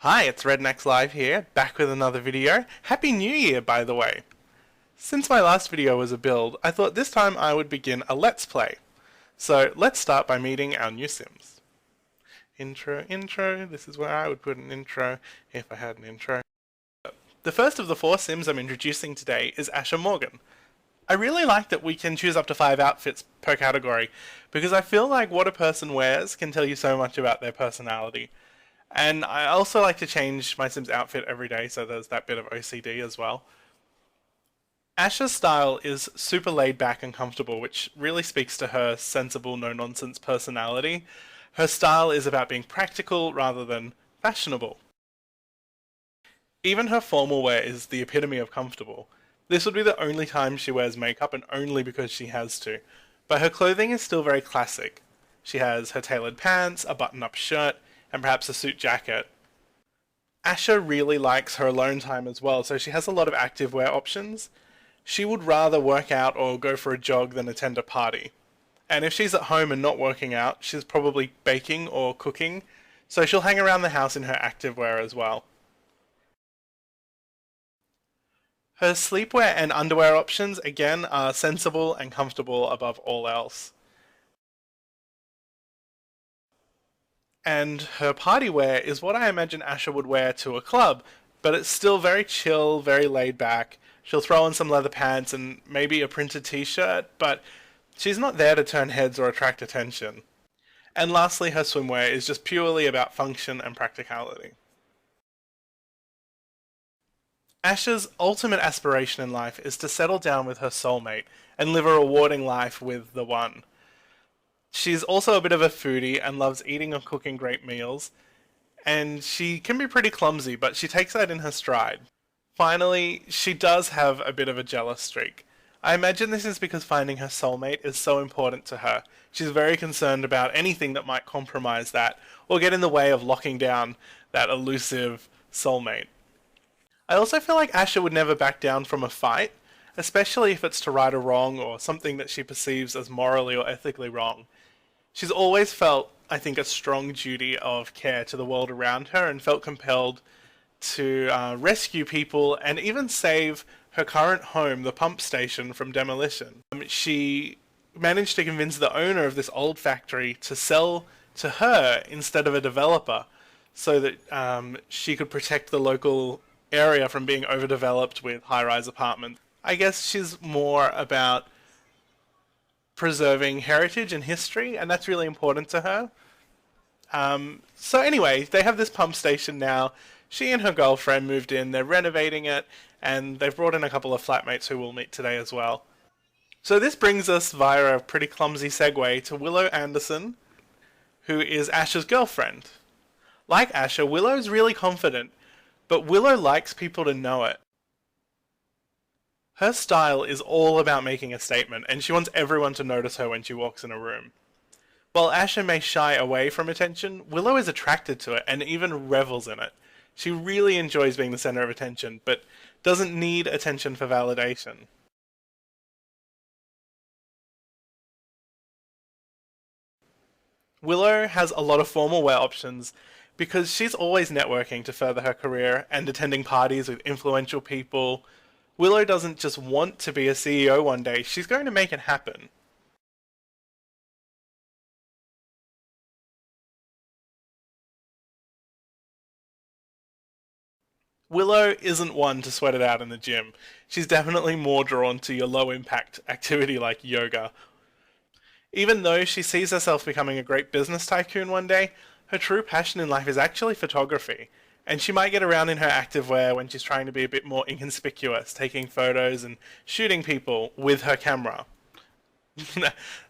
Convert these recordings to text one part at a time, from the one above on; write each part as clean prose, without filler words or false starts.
Hi, it's Rednex Live here, back with another video. Happy New Year, by the way. Since my last video was a build, I thought this time I would begin a Let's Play. So let's start by meeting our new Sims. Intro, this is where I would put an intro if I had an intro. The first of the 4 Sims I'm introducing today is Asha Morgan. I really like that we can choose up to 5 outfits per category, because I feel like what a person wears can tell you so much about their personality. And I also like to change my Sim's outfit every day, so there's that bit of OCD as well. Asha's style is super laid back and comfortable, which really speaks to her sensible, no-nonsense personality. Her style is about being practical rather than fashionable. Even her formal wear is the epitome of comfortable. This would be the only time she wears makeup, and only because she has to. But her clothing is still very classic. She has her tailored pants, a button-up shirt, and perhaps a suit jacket. Asha really likes her alone time as well, so she has a lot of activewear options. She would rather work out or go for a jog than attend a party. And if she's at home and not working out, she's probably baking or cooking, so she'll hang around the house in her activewear as well. Her sleepwear and underwear options, again, are sensible and comfortable above all else. And her party wear is what I imagine Asha would wear to a club, but it's still very chill, very laid back. She'll throw on some leather pants and maybe a printed t-shirt, but she's not there to turn heads or attract attention. And lastly, her swimwear is just purely about function and practicality. Asha's ultimate aspiration in life is to settle down with her soulmate and live a rewarding life with the one. She's also a bit of a foodie and loves eating and cooking great meals, and she can be pretty clumsy, but she takes that in her stride. Finally, she does have a bit of a jealous streak. I imagine this is because finding her soulmate is so important to her. She's very concerned about anything that might compromise that, or get in the way of locking down that elusive soulmate. I also feel like Asha would never back down from a fight, especially if it's to right a wrong or something that she perceives as morally or ethically wrong. She's always felt, I think, a strong duty of care to the world around her, and felt compelled to rescue people and even save her current home, the pump station, from demolition. She managed to convince the owner of this old factory to sell to her instead of a developer, so that she could protect the local area from being overdeveloped with high-rise apartments. I guess she's more about preserving heritage and history, and that's really important to her. So anyway, they have this pump station now. She and her girlfriend moved in, they're renovating it, and they've brought in a couple of flatmates who we'll meet today as well. So this brings us via a pretty clumsy segue to Willow Anderson, who is Asha's girlfriend. Like Asha, Willow's really confident, but Willow likes people to know it. Her style is all about making a statement, and she wants everyone to notice her when she walks in a room. While Asha may shy away from attention, Willow is attracted to it and even revels in it. She really enjoys being the center of attention, but doesn't need attention for validation. Willow has a lot of formal wear options because she's always networking to further her career and attending parties with influential people. Willow doesn't just want to be a CEO one day, she's going to make it happen. Willow isn't one to sweat it out in the gym. She's definitely more drawn to your low-impact activity like yoga. Even though she sees herself becoming a great business tycoon one day, her true passion in life is actually photography. And she might get around in her activewear when she's trying to be a bit more inconspicuous, taking photos and shooting people with her camera.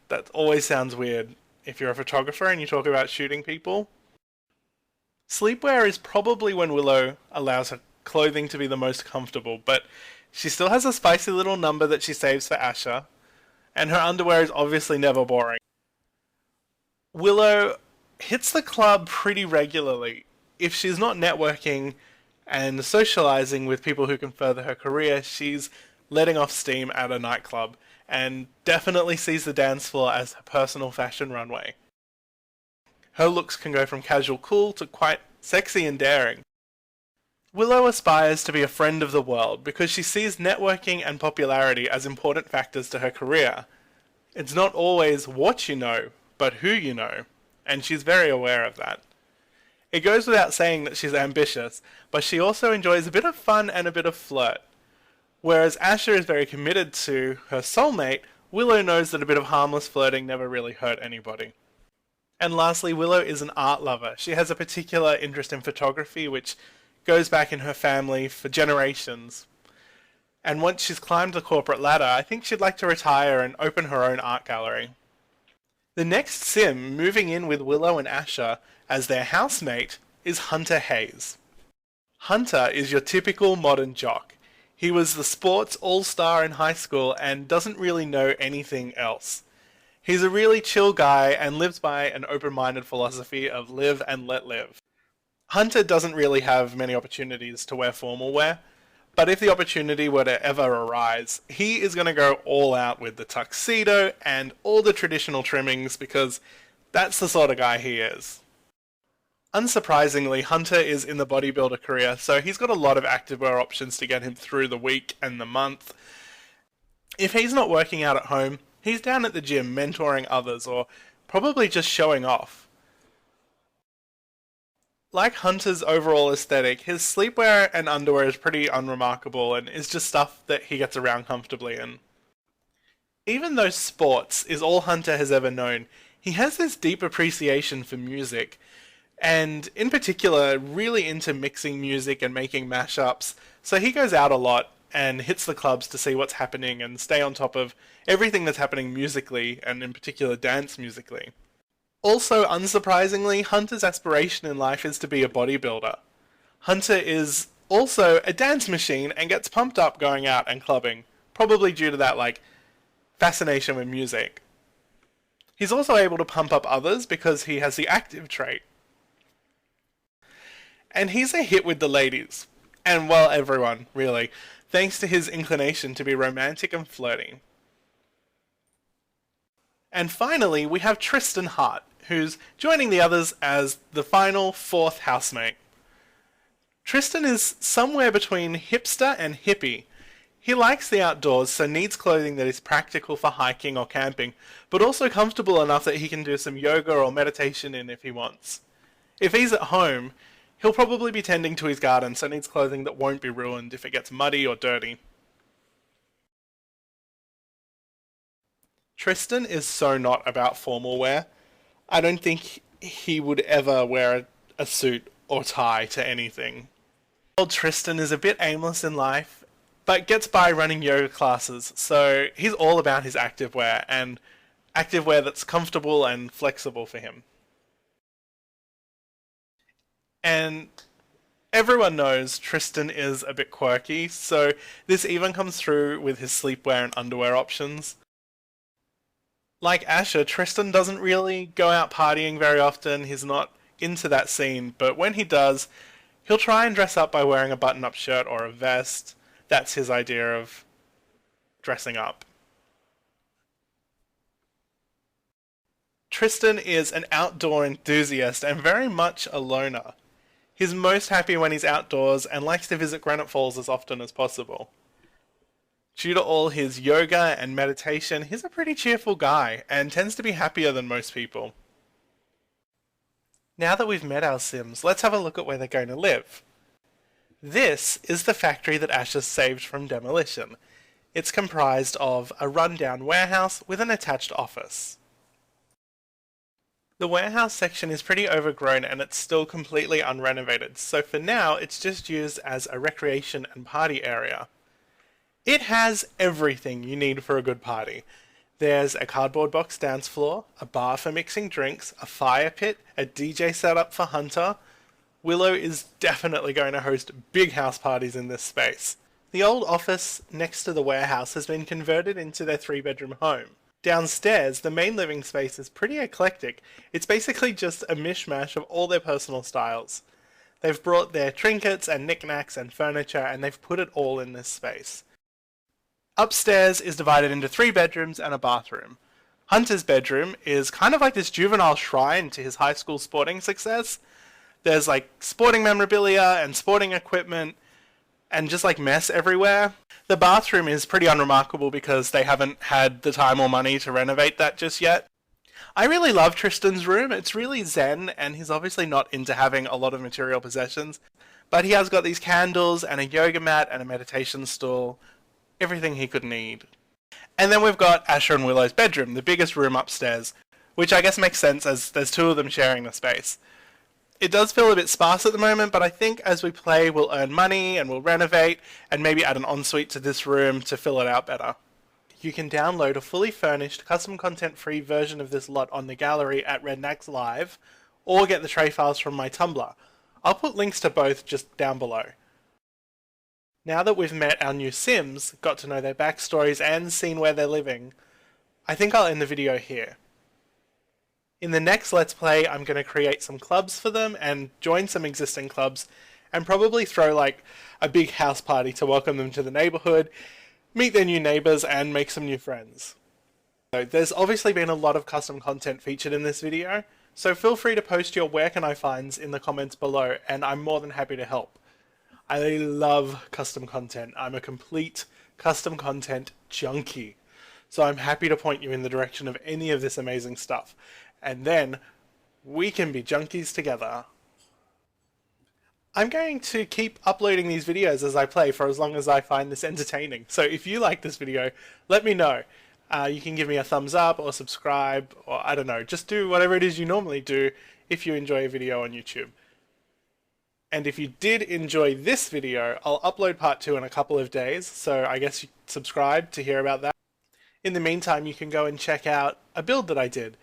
That always sounds weird if you're a photographer and you talk about shooting people. Sleepwear is probably when Willow allows her clothing to be the most comfortable, but she still has a spicy little number that she saves for Asha, and her underwear is obviously never boring. Willow hits the club pretty regularly. If she's not networking and socializing with people who can further her career, she's letting off steam at a nightclub, and definitely sees the dance floor as her personal fashion runway. Her looks can go from casual cool to quite sexy and daring. Willow aspires to be a friend of the world because she sees networking and popularity as important factors to her career. It's not always what you know, but who you know, and she's very aware of that. It goes without saying that she's ambitious, but she also enjoys a bit of fun and a bit of flirt. Whereas Asha is very committed to her soulmate, Willow knows that a bit of harmless flirting never really hurt anybody. And lastly, Willow is an art lover. She has a particular interest in photography, which goes back in her family for generations. And once she's climbed the corporate ladder, I think she'd like to retire and open her own art gallery. The next sim moving in with Willow and Asha as their housemate is Hunter Hayes. Hunter is your typical modern jock. He was the sports all-star in high school and doesn't really know anything else. He's a really chill guy and lives by an open-minded philosophy of live and let live. Hunter doesn't really have many opportunities to wear formal wear, but if the opportunity were to ever arise, he is going to go all out with the tuxedo and all the traditional trimmings because that's the sort of guy he is. Unsurprisingly, Hunter is in the bodybuilder career, so he's got a lot of activewear options to get him through the week and the month. If he's not working out at home, he's down at the gym mentoring others or probably just showing off. Like Hunter's overall aesthetic, his sleepwear and underwear is pretty unremarkable and is just stuff that he gets around comfortably in. Even though sports is all Hunter has ever known, he has this deep appreciation for music, and in particular really into mixing music and making mashups, so he goes out a lot and hits the clubs to see what's happening and stay on top of everything that's happening musically, and in particular dance musically. Also, unsurprisingly, Hunter's aspiration in life is to be a bodybuilder. Hunter is also a dance machine and gets pumped up going out and clubbing, probably due to that, fascination with music. He's also able to pump up others because he has the active trait. And he's a hit with the ladies. And, well, everyone, really, thanks to his inclination to be romantic and flirty. And finally, we have Tristan Hart, who's joining the others as the final fourth housemate. Tristan is somewhere between hipster and hippie. He likes the outdoors, so needs clothing that is practical for hiking or camping, but also comfortable enough that he can do some yoga or meditation in if he wants. If he's at home, he'll probably be tending to his garden, so needs clothing that won't be ruined if it gets muddy or dirty. Tristan is so not about formal wear. I don't think he would ever wear a suit or tie to anything. Old Tristan is a bit aimless in life, but gets by running yoga classes, so he's all about his activewear, and activewear that's comfortable and flexible for him. And everyone knows Tristan is a bit quirky, so this even comes through with his sleepwear and underwear options. Like Asha, Tristan doesn't really go out partying very often, he's not into that scene, but when he does, he'll try and dress up by wearing a button-up shirt or a vest. That's his idea of dressing up. Tristan is an outdoor enthusiast and very much a loner. He's most happy when he's outdoors and likes to visit Granite Falls as often as possible. Due to all his yoga and meditation, he's a pretty cheerful guy and tends to be happier than most people. Now that we've met our Sims, let's have a look at where they're going to live. This is the factory that Asha saved from demolition. It's comprised of a rundown warehouse with an attached office. The warehouse section is pretty overgrown and it's still completely unrenovated, so for now it's just used as a recreation and party area. It has everything you need for a good party. There's a cardboard box dance floor, a bar for mixing drinks, a fire pit, a DJ setup for Hunter. Willow is definitely going to host big house parties in this space. The old office next to the warehouse has been converted into their 3-bedroom home. Downstairs, the main living space is pretty eclectic. It's basically just a mishmash of all their personal styles. They've brought their trinkets and knickknacks and furniture and they've put it all in this space. Upstairs is divided into 3 bedrooms and a bathroom. Hunter's bedroom is kind of like this juvenile shrine to his high school sporting success. There's like sporting memorabilia and sporting equipment and just like mess everywhere. The bathroom is pretty unremarkable because they haven't had the time or money to renovate that just yet. I really love Tristan's room. It's really zen, and he's obviously not into having a lot of material possessions. But he has got these candles and a yoga mat and a meditation stool. Everything he could need. And then we've got Asha and Willow's bedroom, the biggest room upstairs, which I guess makes sense as there's two of them sharing the space. It does feel a bit sparse at the moment, but I think as we play we'll earn money and we'll renovate and maybe add an ensuite to this room to fill it out better. You can download a fully furnished, custom content free version of this lot on the gallery at Rednax Live, or get the tray files from my Tumblr. I'll put links to both just down below. Now that we've met our new Sims, got to know their backstories and seen where they're living, I think I'll end the video here. In the next Let's Play, I'm going to create some clubs for them and join some existing clubs and probably throw like a big house party to welcome them to the neighborhood, meet their new neighbors and make some new friends. So there's obviously been a lot of custom content featured in this video, so feel free to post your where can I finds in the comments below and I'm more than happy to help. I love custom content. I'm a complete custom content junkie. So I'm happy to point you in the direction of any of this amazing stuff. And then we can be junkies together. I'm going to keep uploading these videos as I play for as long as I find this entertaining. So if you like this video, let me know. You can give me a thumbs up or subscribe, or I don't know, just do whatever it is you normally do if you enjoy a video on YouTube. And if you did enjoy this video, I'll upload part 2 in a couple of days, so I guess you subscribe to hear about that. In the meantime, you can go and check out a build that I did,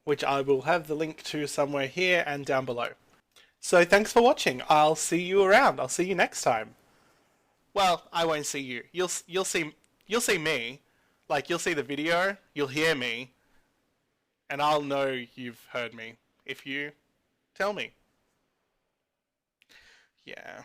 which I will have the link to somewhere here and down below. So thanks for watching. I'll see you around. I'll see you next time. Well, I won't see you. You'll see me. Like, you'll see the video, you'll hear me, and I'll know you've heard me if you tell me. Yeah.